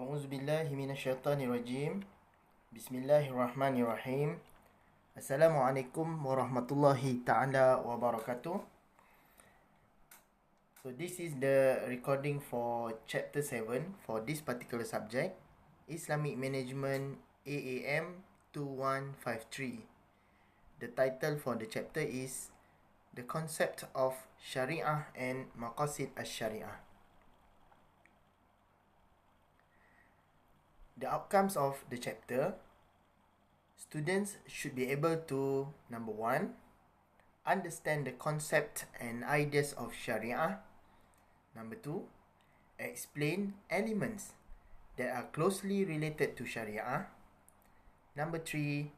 أعوذ بالله من الشيطان الرجيم بسم الله الرحمن الرحيم Assalamualaikum warahmatullahi ta'ala wabarakatuh. So this is the recording for chapter 7 for this particular subject, Islamic Management AAM2153. The title for the chapter is The Concept of Shariah and Maqasid Al-Shariah. The outcomes of the chapter: students should be able to, number 1, understand the concept and ideas of Sharia. Number 2, explain elements that are closely related to Sharia. Number 3,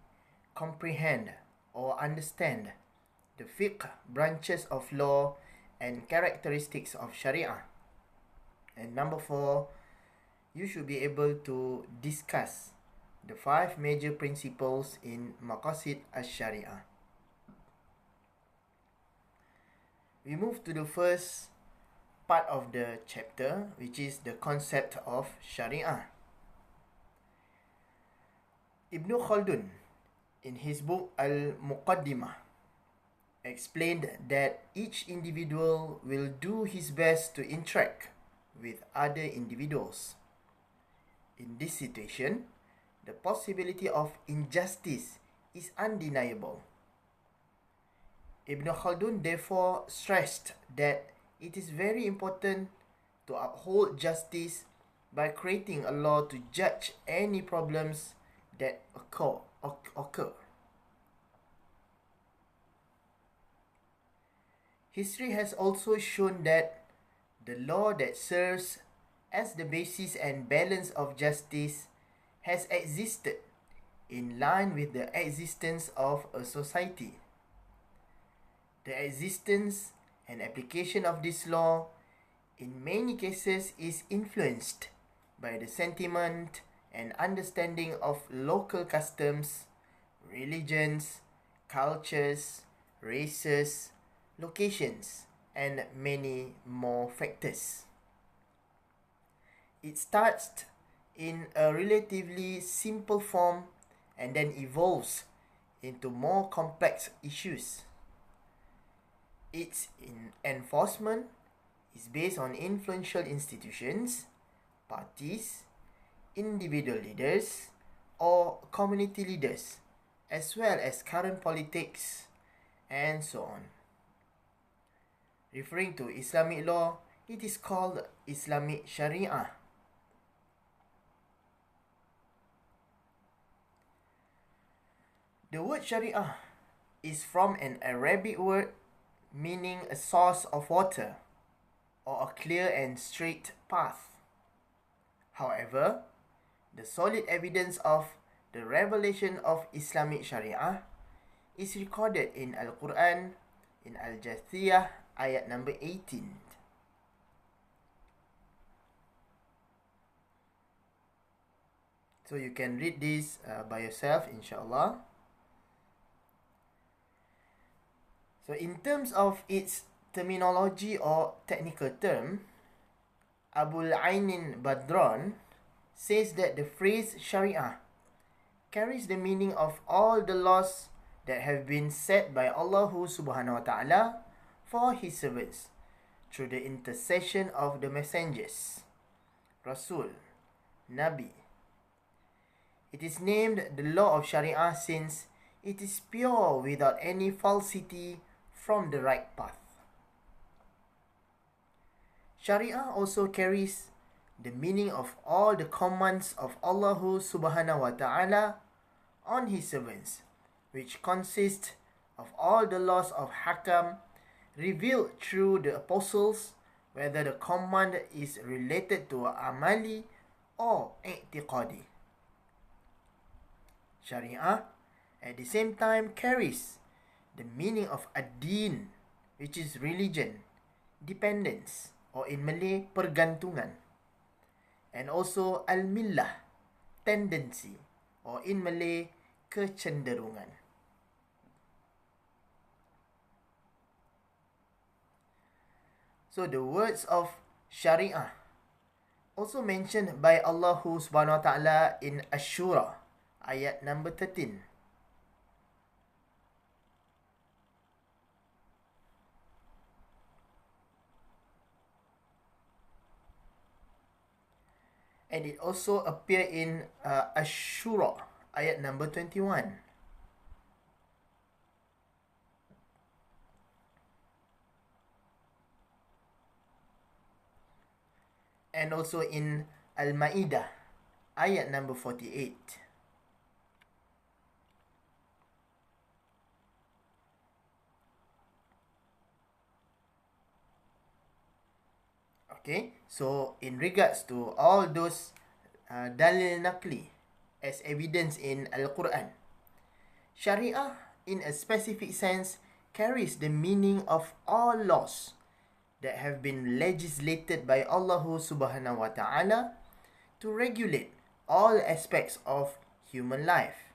comprehend or understand the fiqh branches of law and characteristics of Sharia. And number 4, you should be able to discuss the 5 major principles in Maqasid Al-Shariah. We move to the first part of the chapter, which is the concept of Sharia. Ibn Khaldun, in his book Al-Muqaddimah, explained that each individual will do his best to interact with other individuals. In this situation, the possibility of injustice is undeniable. Ibn Khaldun therefore stressed that it is very important to uphold justice by creating a law to judge any problems that occur. History has also shown that the law that serves as the basis and balance of justice has existed in line with the existence of a society. The existence and application of this law in many cases is influenced by the sentiment and understanding of local customs, religions, cultures, races, locations, and many more factors. It starts in a relatively simple form and then evolves into more complex issues. Its enforcement is based on influential institutions, parties, individual leaders, or community leaders, as well as current politics, and so on. Referring to Islamic law, it is called Islamic Shariah. The word Shariah is from an Arabic word meaning a source of water or a clear and straight path. However, the solid evidence of the revelation of Islamic Shariah is recorded in Al-Quran in Al-Jathiyah ayat number 18. So you can read this by yourself, inshallah. So in terms of its terminology or technical term, Abul Ainin Badran says that the phrase Sharia carries the meaning of all the laws that have been set by Allah subhanahu wa ta'ala for his servants through the intercession of the messengers, Rasul, Nabi. It is named the law of Sharia since it is pure without any falsity from the right path. Sharia also carries the meaning of all the commands of Allah subhanahu wa ta'ala on his servants, which consist of all the laws of Hakam revealed through the apostles, whether the command is related to amali or i'tiqadi. Sharia at the same time carries the meaning of ad-din, which is religion, dependence, or in Malay, pergantungan, and also al-millah, tendency, or in Malay, kecenderungan. So the words of Sharia also mentioned by Allah subhanahu wa ta'ala in Ash-Shura, ayat number 13. And it also appear in Ash-Shura, ayat number 21. And also in Al-Ma'idah, ayat number 48. Okay, so in regards to all those dalil naqli as evidence in Al-Quran, Sharia in a specific sense carries the meaning of all laws that have been legislated by Allah subhanahu wa ta'ala to regulate all aspects of human life.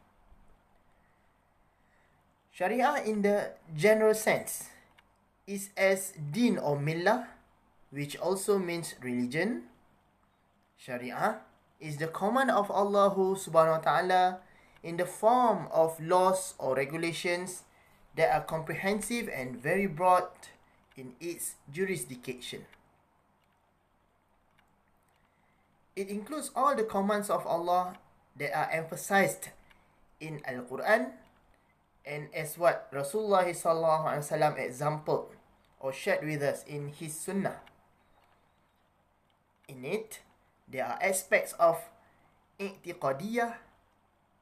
Sharia in the general sense is as deen or millah, which also means religion. Sharia is the command of Allah subhanahu wa ta'ala in the form of laws or regulations that are comprehensive and very broad in its jurisdiction. It includes all the commands of Allah that are emphasized in Al-Quran, and as what Rasulullah sallallahu alaihi wasallam exampled or shared with us in his sunnah. In it, there are aspects of i'tiqadiyah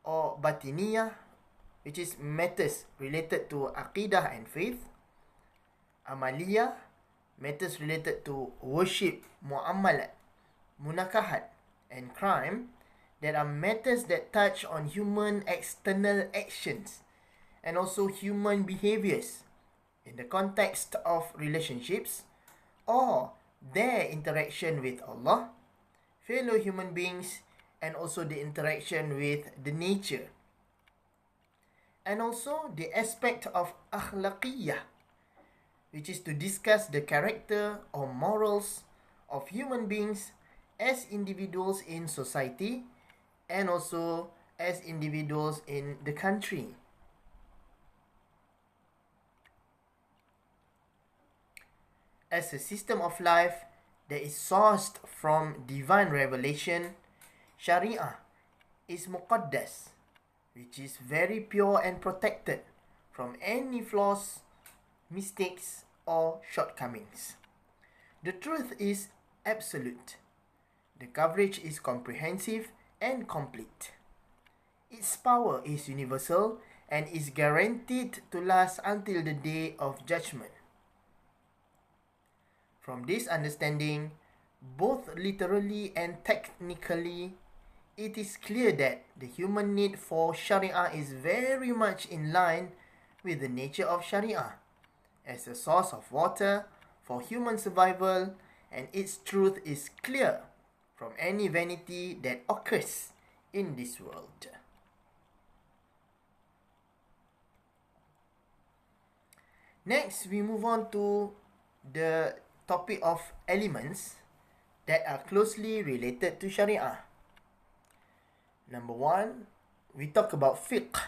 or batiniyah, which is matters related to aqidah and faith. Amaliyah, matters related to worship, muamalat, munakahat, and crime, that are matters that touch on human external actions and also human behaviors in the context of relationships or their interaction with Allah, fellow human beings, and also the interaction with the nature. And also the aspect of akhlaqiyah, which is to discuss the character or morals of human beings as individuals in society and also as individuals in the country. As a system of life that is sourced from divine revelation, Sharia is muqaddas, which is very pure and protected from any flaws, mistakes, or shortcomings. The truth is absolute. The coverage is comprehensive and complete. Its power is universal and is guaranteed to last until the day of judgment. From this understanding, both literally and technically, it is clear that the human need for Sharia is very much in line with the nature of Sharia as a source of water for human survival, and its truth is clear from any vanity that occurs in this world. Next, we move on to the topic of elements that are closely related to Sharia. Number one, we talk about fiqh.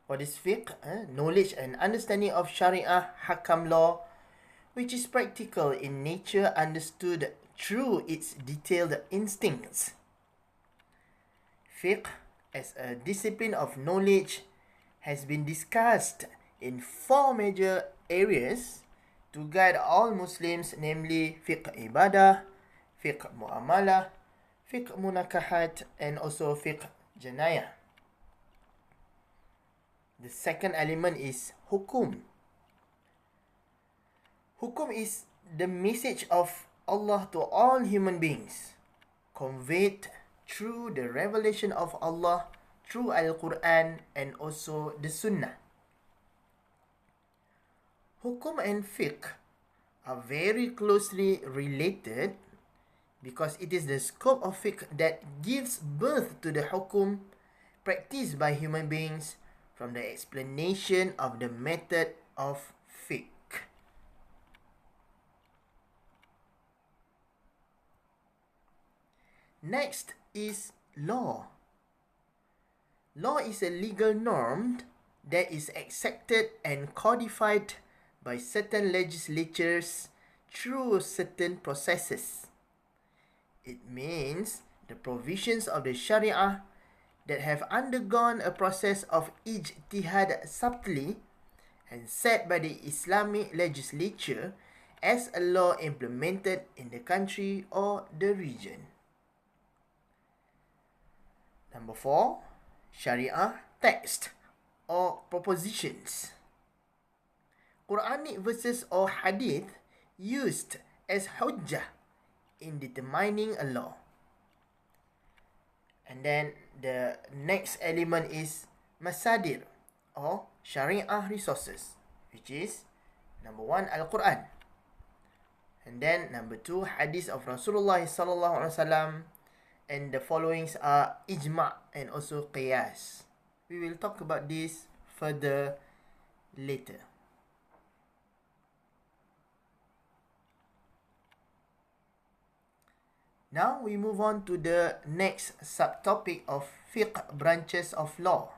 What is fiqh? Knowledge and understanding of Sharia Hakam law, which is practical in nature, understood through its detailed instincts. Fiqh, as a discipline of knowledge, has been discussed in 4 major areas to guide all Muslims, namely fiqh ibadah, fiqh muamalah, fiqh munakahat, and also fiqh janayah. The second element is hukum. Hukum is the message of Allah to all human beings, conveyed through the revelation of Allah through Al-Quran and also the Sunnah. Hukum and fiqh are very closely related because it is the scope of fiqh that gives birth to the hukum practiced by human beings from the explanation of the method of fiqh. Next is law. Law is a legal norm that is accepted and codified by certain legislatures through certain processes. It means the provisions of the Sharia that have undergone a process of ijtihad subtly and set by the Islamic legislature as a law implemented in the country or the region. Number 4, Sharia text or propositions. Quranic verses or hadith used as hujjah in determining a law. And then the next element is masadir or Sharia resources, which is number 1, Al-Quran. And then number 2, hadith of Rasulullah sallallahu alaihi wasallam. And the followings are ijma' and also qiyas. We will talk about this further later. Now we move on to the next subtopic of fiqh branches of law.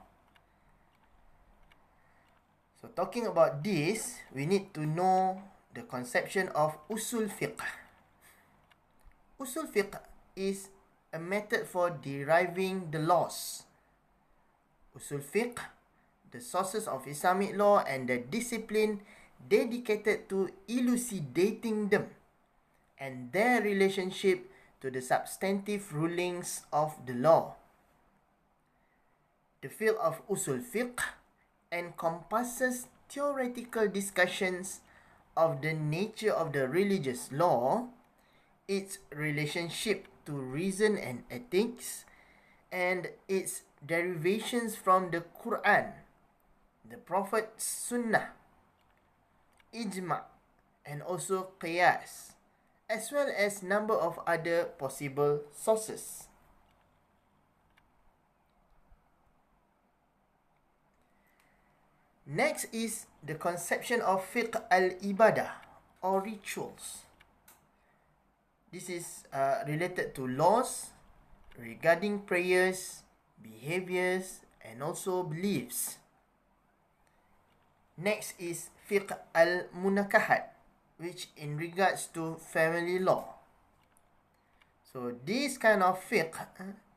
So talking about this, we need to know the conception of usul fiqh. Usul fiqh is a method for deriving the laws. Usul fiqh, the sources of Islamic law and the discipline dedicated to elucidating them and their relationship to the substantive rulings of the law. The field of usul fiqh encompasses theoretical discussions of the nature of the religious law, its relationship to reason and ethics, and its derivations from the Quran, the Prophet's Sunnah, ijma' and also qiyas, as well as number of other possible sources. Next is the conception of fiqh al-ibadah or rituals. This is related to laws regarding prayers, behaviors, and also beliefs. Next is fiqh al-munakahat, which in regards to family law. So this kind of fiqh,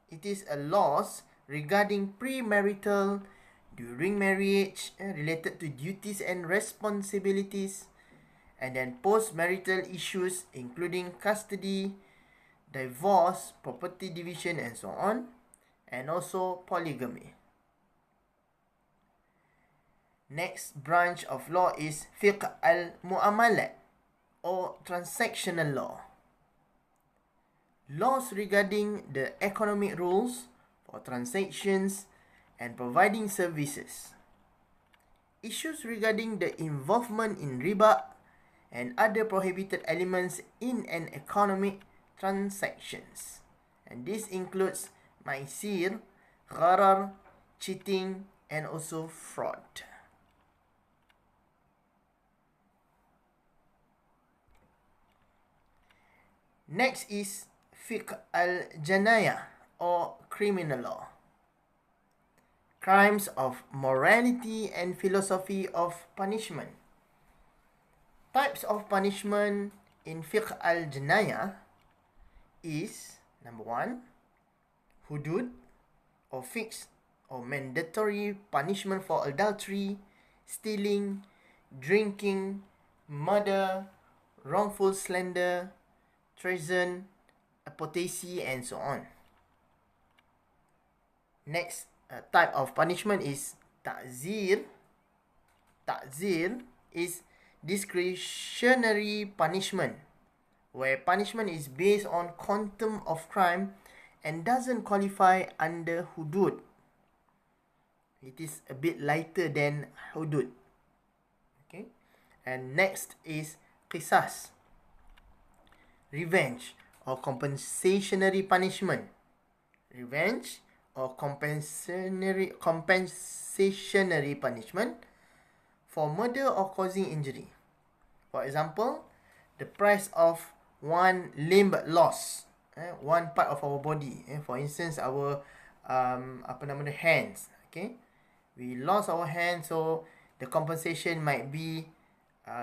it is a laws regarding premarital, during marriage, related to duties and responsibilities, and then post-marital issues including custody, divorce, property division, and so on, and also polygamy. Next branch of law is fiqh al-mu'amalat or transactional law. Laws regarding the economic rules for transactions and providing services. Issues regarding the involvement in riba and other prohibited elements in an economic transactions. And this includes maisir, gharar, cheating, and also fraud. Next is fiqh al-janayah or criminal law. Crimes of morality and philosophy of punishment. Types of punishment in fiqh al-janayah is number 1, hudud or fixed or mandatory punishment for adultery, stealing, drinking, murder, wrongful slander, treason, apostasy, and so on. Next type of punishment is ta'zir. Ta'zir is discretionary punishment, where punishment is based on quantum of crime and doesn't qualify under hudud. It is a bit lighter than hudud. Okay. And next is qisas, revenge or compensationary punishment. Revenge or compensationary punishment for murder or causing injury. For example, the price of one limb lost one part of our body. For instance, our hands. Okay, we lost our hands, so the compensation might be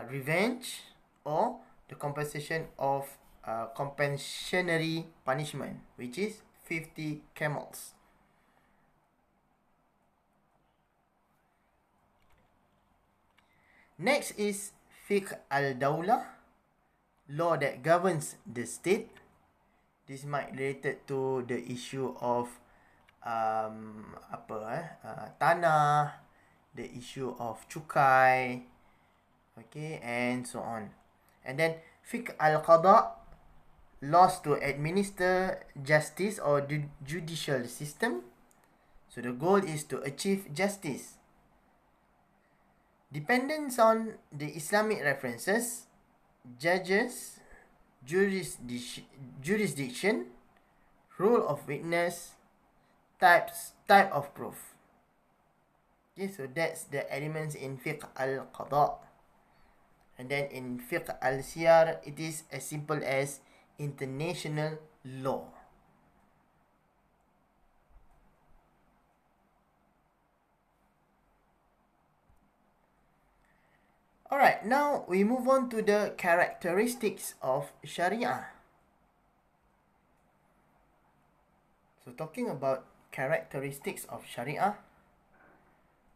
revenge, or the compensation of compensatory punishment, which is 50 camels. Next is fiqh al-dawlah, law that governs the state. This might related to the issue of tanah, the issue of cukai, okay, and so on. And then fiqh al-qada, laws to administer justice or judicial system. So the goal is to achieve justice. Dependence on the Islamic references, judges, jurisdiction, role of witness, type of proof. Okay, so that's the elements in fiqh al-qada. And then in fiqh al-siyar, it is as simple as international law. Alright, now we move on to the characteristics of Sharia. So talking about characteristics of Sharia,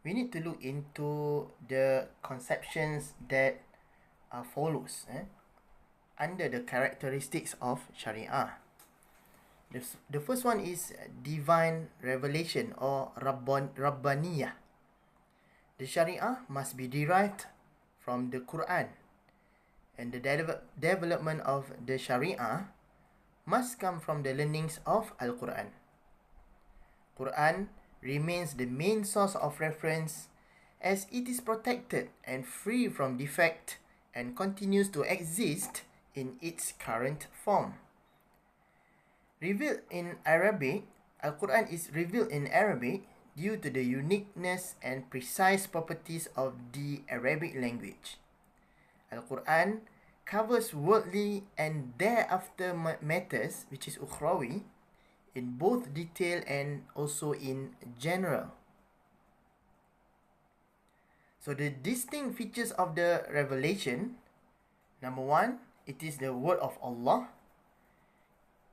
we need to look into the conceptions that follows under the characteristics of Sharia. The first one is divine revelation or Rabbaniyah. The Sharia must be derived from the Quran, and the development of the Sharia must come from the learnings of Al-Quran. Quran remains the main source of reference as it is protected and free from defect and continues to exist in its current form. Revealed in Arabic, Al-Quran is revealed in Arabic due to the uniqueness and precise properties of the Arabic language. Al-Quran covers worldly and thereafter matters, which is ukhrawi, in both detail and also in general. So the distinct features of the revelation, number one, it is the word of Allah.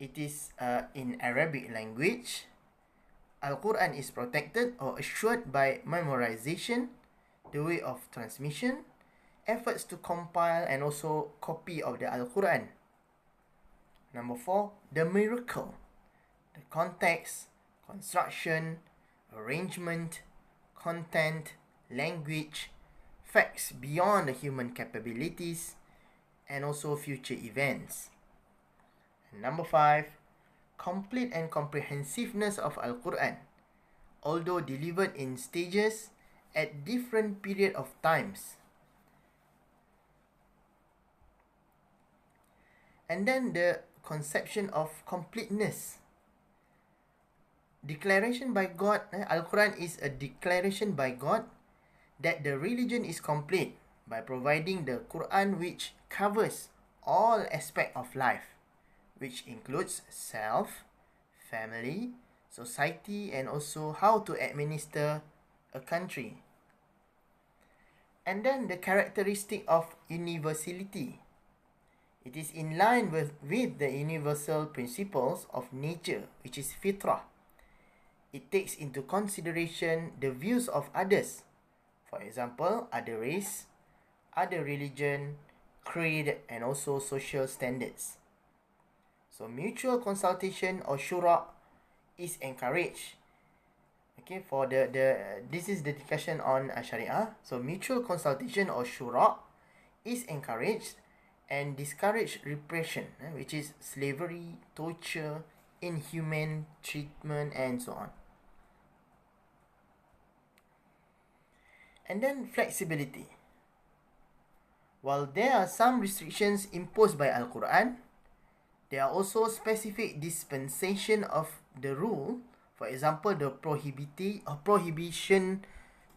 It is in Arabic language. Al-Quran is protected or assured by memorization, the way of transmission, efforts to compile and also copy of the Al-Quran. Number 4, the miracle, the context, construction, arrangement, content, language, facts beyond the human capabilities, and also future events. And number 5, complete and comprehensiveness of Al-Quran, although delivered in stages at different period of times. And then the conception of completeness. Declaration by God, Al-Quran is a declaration by God that the religion is complete by providing the Quran, which covers all aspects of life, which includes self, family, society, and also how to administer a country. And then the characteristic of universality. It is in line with the universal principles of nature, which is fitrah. It takes into consideration the views of others. For example, other race, other religion, creed, and also social standards. So mutual consultation or shura is encouraged. Okay, for this is the discussion on Sharia. So mutual consultation or shura is encouraged and discourage repression, which is slavery, torture, inhumane treatment, and so on. And then flexibility. While there are some restrictions imposed by Al-Quran, there are also specific dispensation of the rule. For example, the prohibition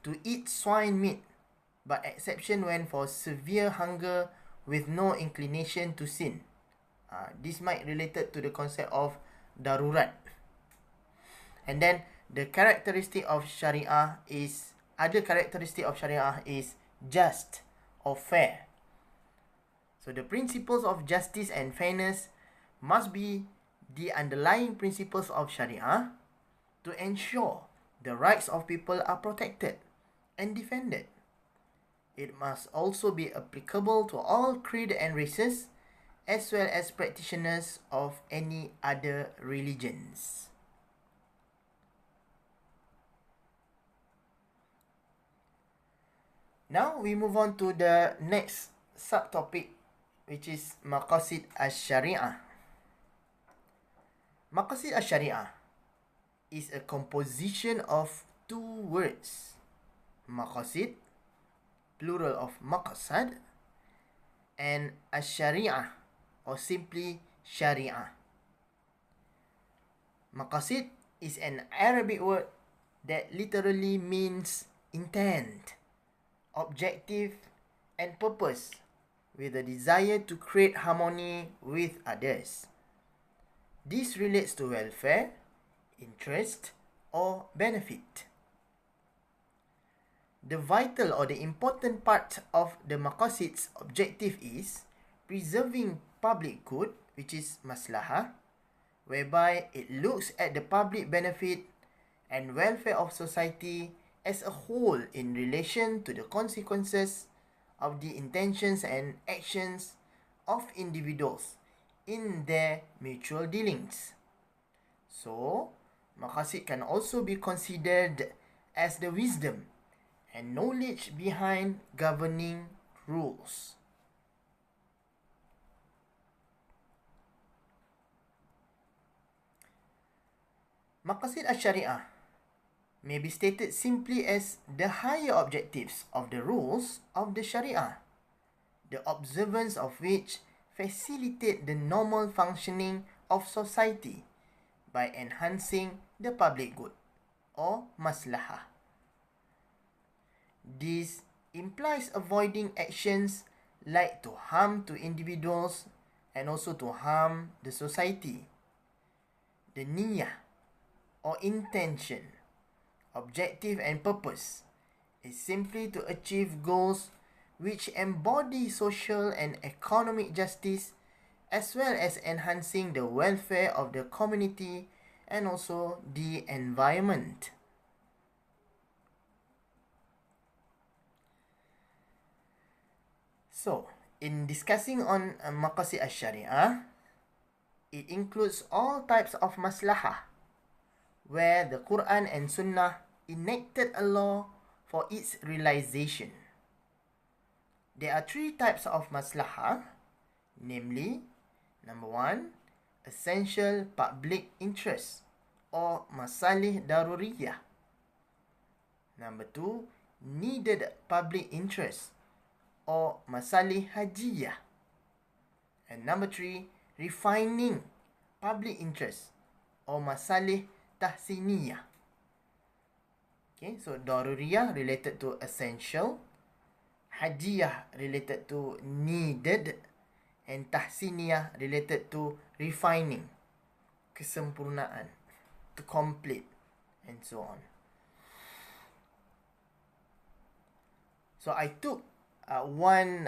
to eat swine meat, but exception when for severe hunger with no inclination to sin. This might related to the concept of darurat. And then the characteristic of Sharia is, other characteristic of Sharia is just or fair. So the principles of justice and fairness must be the underlying principles of Sharia to ensure the rights of people are protected and defended. It must also be applicable to all creed and races, as well as practitioners of any other religions. Now we move on to the next subtopic, which is Maqasid Al-Shariah. Maqasid Al-Shariah is a composition of two words, Maqasid, plural of Maqasad, and Al-Shariah, or simply Sharia. Maqasid is an Arabic word that literally means intent, objective, and purpose, with a desire to create harmony with others. This relates to welfare, interest, or benefit. The vital or the important part of the maqasid's objective is preserving public good, which is maslahah, whereby it looks at the public benefit and welfare of society as a whole in relation to the consequences of the intentions and actions of individuals in their mutual dealings. So, maqasid can also be considered as the wisdom and knowledge behind governing rules. Maqasid Al-Shariah may be stated simply as the higher objectives of the rules of the Sharia, the observance of which facilitate the normal functioning of society by enhancing the public good, or maslahah. This implies avoiding actions like to harm to individuals and also to harm the society. The niyah, or intention, objective and purpose is simply to achieve goals which embody social and economic justice, as well as enhancing the welfare of the community and also the environment. So, in discussing on Maqasid Al-Shariah, it includes all types of maslahah, where the Quran and Sunnah enacted a law for its realization. There are three types of maslahah, namely, number one, essential public interest, or masalih daruriyah. Number two, needed public interest, or masalih hajiyah. And number three, refining public interest, or masalih tahsiniyah. Okay, so daruriyah related to essential, hajiyah related to needed, and tahsiniyah related to refining, kesempurnaan, to complete, and so on. So I took one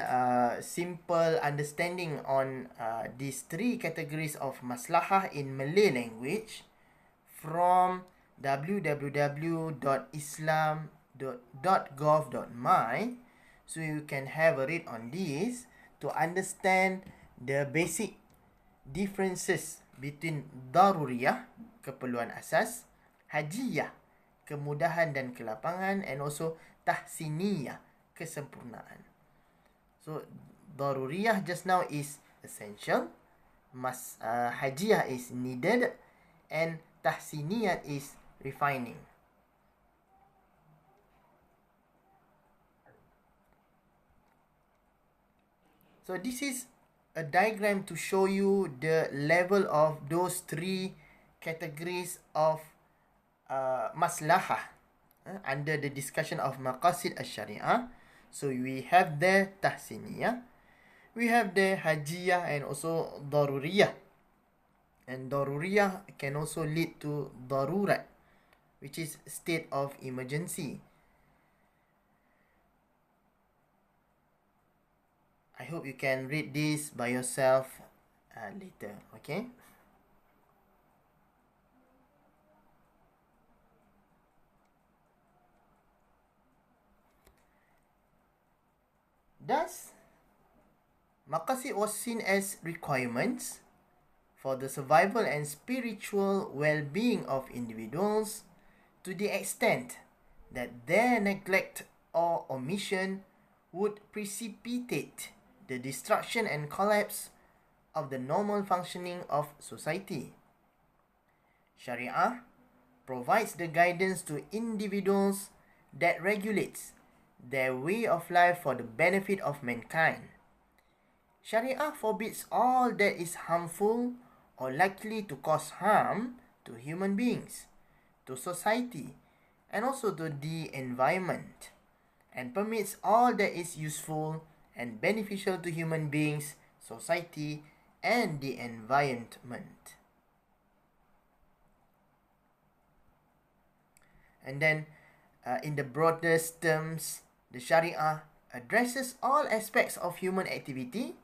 simple understanding on these three categories of maslahah in Malay language from www.islam.gov.my, so you can have a read on this to understand the basic differences between daruriyah, keperluan asas, hajiyah, kemudahan dan kelapangan, and also tahsiniyah, kesempurnaan. So daruriyah just now is essential, hajiyah is needed, and tahsiniyah is refining. So this is a diagram to show you the level of those three categories of maslahah under the discussion of Maqasid Al-Shariah. So we have the tahsiniyah, we have the hajiyah and also daruriyah. And daruriyah can also lead to darurat, which is state of emergency. I hope you can read this by yourself later, okay? Thus, maqasid was seen as requirements for the survival and spiritual well-being of individuals to the extent that their neglect or omission would precipitate the destruction and collapse of the normal functioning of society. Shariah provides the guidance to individuals that regulates their way of life for the benefit of mankind. Shariah forbids all that is harmful or likely to cause harm to human beings, to society, and also to the environment, and permits all that is useful and beneficial to human beings, society, and the environment. And then, in the broadest terms, the Sharia addresses all aspects of human activity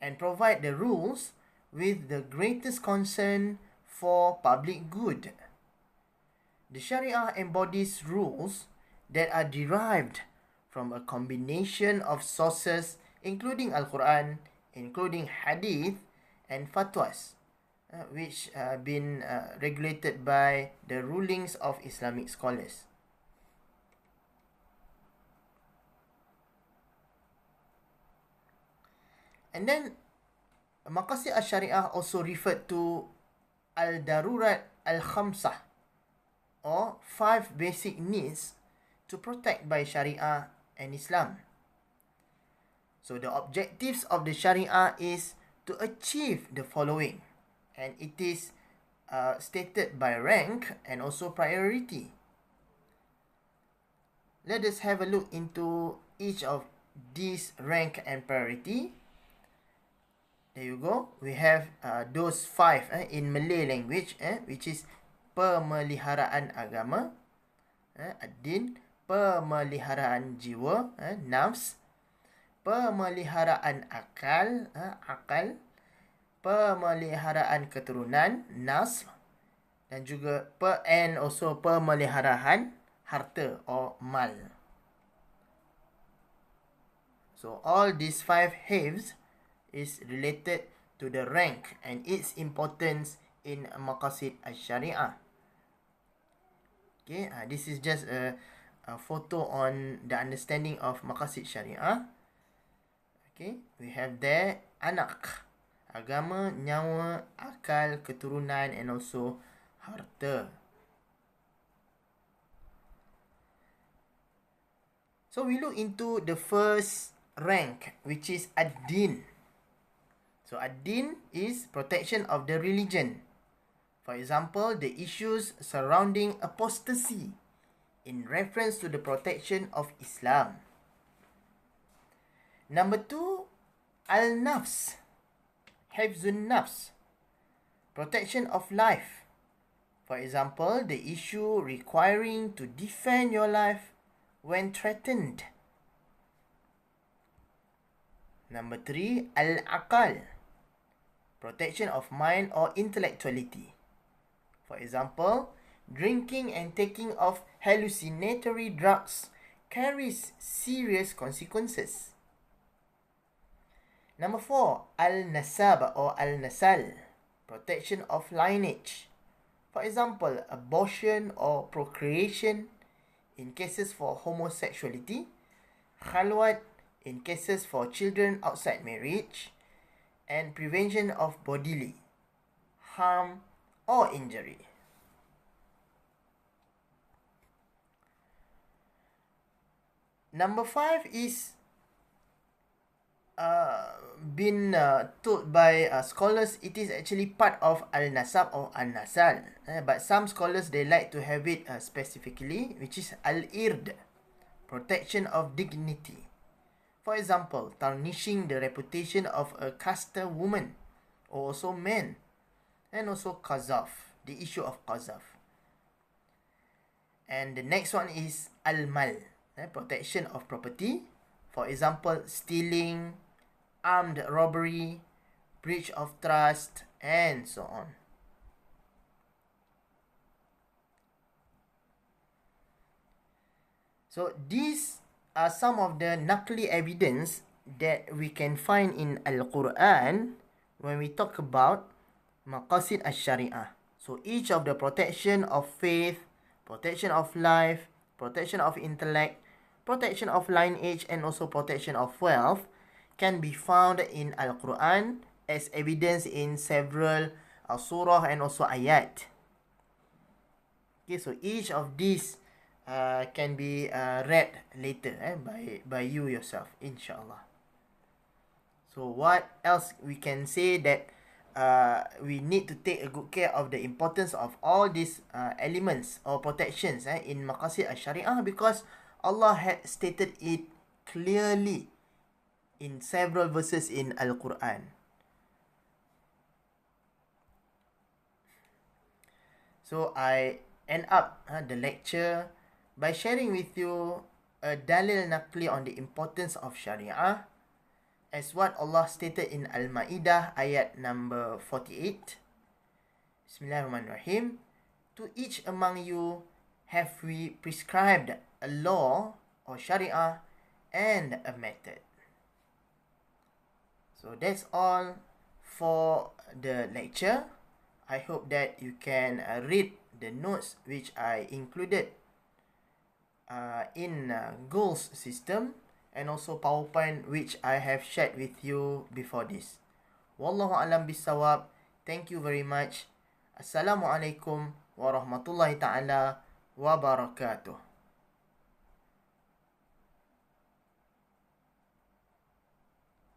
and provide the rules with the greatest concern for public good. The Sharia embodies rules that are derived from a combination of sources including Al-Quran, including Hadith, and Fatwas, which have been regulated by the rulings of Islamic scholars. And then, Maqasid Al-Shariah also referred to Al-Darurat Al-Khamsah, or 5 basic needs to protect by Sharia and Islam. So the objectives of the Sharia is to achieve the following, and it is stated by rank and also priority. Let us have a look into each of these rank and priority. There you go. We have those 5 in Malay language, which is pemeliharaan agama, ad-din, pemeliharaan jiwa, nafs, pemeliharaan akal, akal, pemeliharaan keturunan, nasl, dan juga and also pemeliharaan harta or mal. So all these 5 hifz is related to the rank and its importance in Maqasid Al-Shariah. Okay, this is just a photo on the understanding of Maqasid Shariah. Okay, we have there anak, agama, nyawa, akal, keturunan, and also harta. So we look into the first rank, which is ad-din. So ad-din is protection of the religion. For example, the issues surrounding apostasy in reference to the protection of Islam. Number 2, al-nafs, hifzun nafs, protection of life. For example, the issue requiring to defend your life when threatened. Number 3, al-aqal, protection of mind or intellectuality. For example, drinking and taking of hallucinatory drugs carries serious consequences. Number 4, al-nasab or al-nasal, protection of lineage. For example, abortion or procreation in cases for homosexuality, khalwat in cases for children outside marriage, and prevention of bodily harm or injury. Number 5 is been told by scholars, it is actually part of al-nasab or al-nasal. But some scholars, they like to have it specifically, which is al-ird, protection of dignity. For example, tarnishing the reputation of a caster woman or also men. And also qazaf, the issue of qazaf. And the next one is al-mal, protection of property. For example, stealing, armed robbery, breach of trust, and so on. So these are some of the naqli evidence that we can find in Al-Quran when we talk about Maqasid Al-Shariah. So each of the protection of faith, protection of life, protection of intellect, protection of lineage, and also protection of wealth can be found in Al-Quran as evidence in several surah and also ayat. Okay, so each of these can be read later by you yourself, inshallah. So what else we can say that we need to take a good care of the importance of all these elements or protections in Maqasid Al-Shariah, because Allah had stated it clearly in several verses in Al-Quran. So I end up the lecture by sharing with you a dalil naqli on the importance of Sharia, as what Allah stated in Al-Ma'idah ayat number 48. Bismillahirrahmanirrahim. To each among you have we prescribed a law or Sharia and a method. So that's all for the lecture. I hope that you can read the notes which I included in goals system, and also PowerPoint which I have shared with you before this. Wallahu alam bisawab. Thank you very much. Assalamualaikum warahmatullahi ta'ala wabarakatuh.